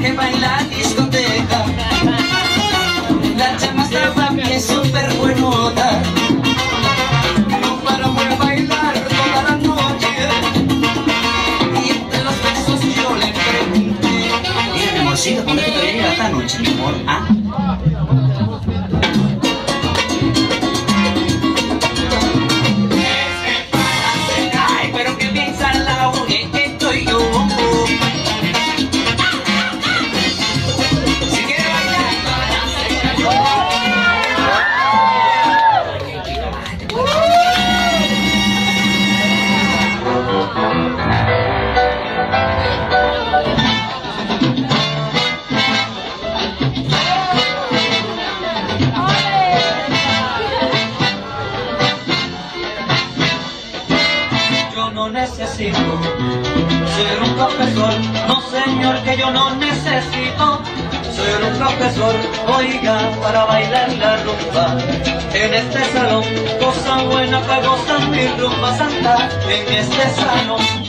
que va en la discoteca. La chama estaba bien súper buenota. No paramos de bailar toda la noche. Y entre los besos yo le pregunté: mira, mi amorcito, ¿dónde te voy a ir esta noche, mi amor? ¿Ah? Yo no necesito ser un profesor, no señor, que yo no necesito ser un profesor. Oiga, para bailar la rumba en este salón, cosa buena que gozan mi rumba santa en este salón.